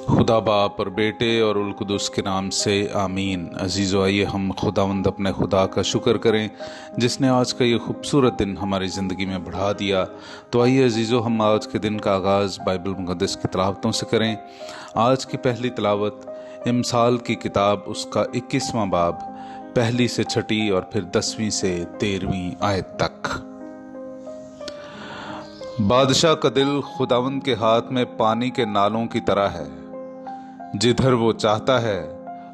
खुदा बाप और बेटे और उल कुदुस के नाम से आमीन। अजीज़ो, आइए हम खुदावंद अपने खुदा का शुक्र करें जिसने आज का ये खूबसूरत दिन हमारी ज़िंदगी में बढ़ा दिया। तो आइए अजीज़ो, हम आज के दिन का आगाज़ बाइबल मुक़द्दस की तिलावतों से करें। आज की पहली तिलावत इमसाल की किताब उसका 21वां बाब पहली से छठी और फिर 10वीं से 13वीं आयत तक। बादशाह का दिल खुदावंद के हाथ में पानी के नालों की तरह है, जिधर वो चाहता है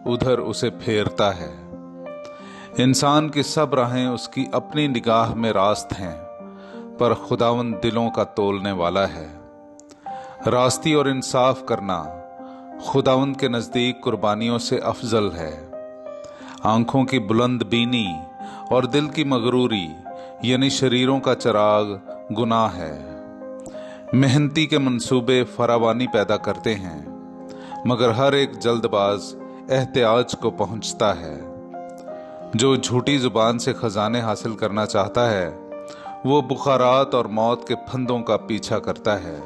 उधर उसे फेरता है। इंसान की सब राहें उसकी अपनी निगाह में रास्त हैं, पर खुदावंद दिलों का तोलने वाला है। रास्ती और इंसाफ करना खुदावंद के नज़दीक कुर्बानियों से अफजल है। आंखों की बुलंद बीनी और दिल की मगरूरी यानी शरीरों का चिराग गुनाह है। मेहनती के मंसूबे फरावानी पैदा करते हैं, मगर हर एक जल्दबाज एहतियाज को पहुंचता है। जो झूठी जुबान से खजाने हासिल करना चाहता है वो बुखारात और मौत के फंदों का पीछा करता है।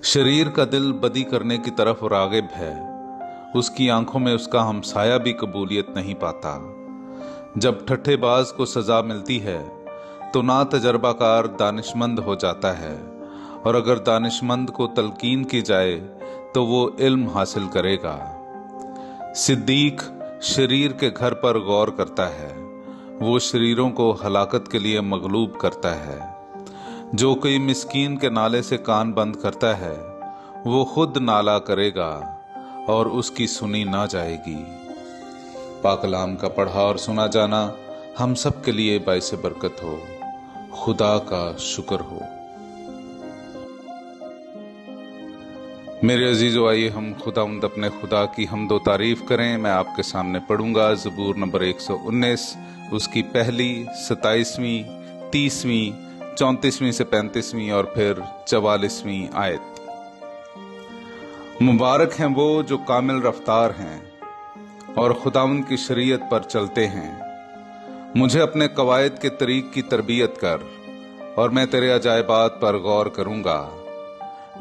शरीर का दिल बदी करने की तरफ रागिब है, उसकी आंखों में उसका हमसाया भी कबूलियत नहीं पाता। जब ठट्ठेबाज को सजा मिलती है तो ना तजर्बाकार दानिशमंद हो जाता है, और अगर दानिशमंद को तलकीन की जाए तो वो इल्म हासिल करेगा। सिद्दीक शरीर के घर पर गौर करता है, वो शरीरों को हलाकत के लिए मगलूब करता है। जो कोई मिस्कीन के नाले से कान बंद करता है वो खुद नाला करेगा और उसकी सुनी ना जाएगी। पाक कलाम का पढ़ा और सुना जाना हम सब के लिए बाइस बरकत हो। खुदा का शुक्र हो। मेरे अजीजों, आइए हम खुदावंद अपने खुदा की हम्दो तारीफ करें। मैं आपके सामने पढ़ूंगा ज़बूर नंबर 119, उसकी पहली, 27वीं, 30वीं, 34वीं से 35वीं और फिर 44वीं आयत। मुबारक हैं वो जो कामिल रफ्तार हैं और खुदावंद की शरीयत पर चलते हैं। मुझे अपने कवायद के तरीक की तरबियत कर और मैं तेरे अजायबात पर गौर करूंगा।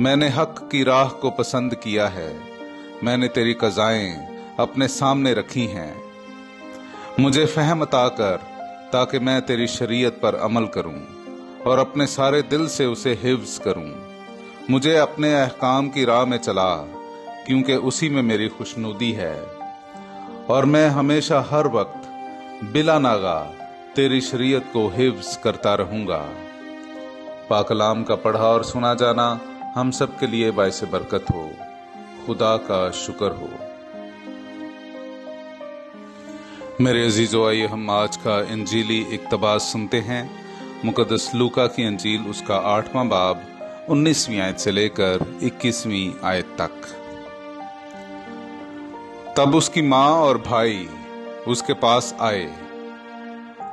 मैंने हक की राह को पसंद किया है, मैंने तेरी कज़ाएं अपने सामने रखी हैं। मुझे फहम अता कर ताकि मैं तेरी शरीयत पर अमल करूं और अपने सारे दिल से उसे हिफ्ज करूं। मुझे अपने अहकाम की राह में चला, क्योंकि उसी में मेरी खुशनुदी है, और मैं हमेशा हर वक्त बिला नागा तेरी शरीयत को हिफ्ज करता रहूंगा। पाक कलाम का पढ़ा और सुना जाना हम सब के लिए बाइस बरकत हो। खुदा का शुक्र हो। मेरे अजीजों, आइए हम आज का इंजीली इक्तबास सुनते हैं। मुकद्दस लूका की इंजील उसका 8वां बाब 19वीं आयत से लेकर 21वीं आयत तक। तब उसकी माँ और भाई उसके पास आए,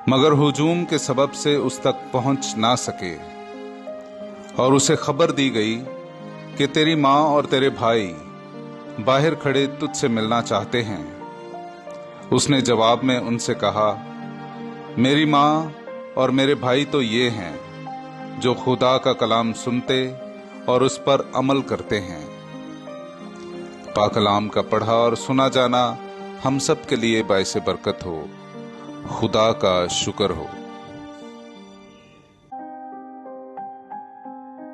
मगर हुजूम के सबब से उस तक पहुंच ना सके, और उसे खबर दी गई कि तेरी माँ और तेरे भाई बाहर खड़े तुझसे मिलना चाहते हैं। उसने जवाब में उनसे कहा, मेरी माँ और मेरे भाई तो ये हैं जो खुदा का कलाम सुनते और उस पर अमल करते हैं। पाक कलाम का पढ़ा और सुना जाना हम सब के लिए बाइस बरकत हो। खुदा का शुक्र हो।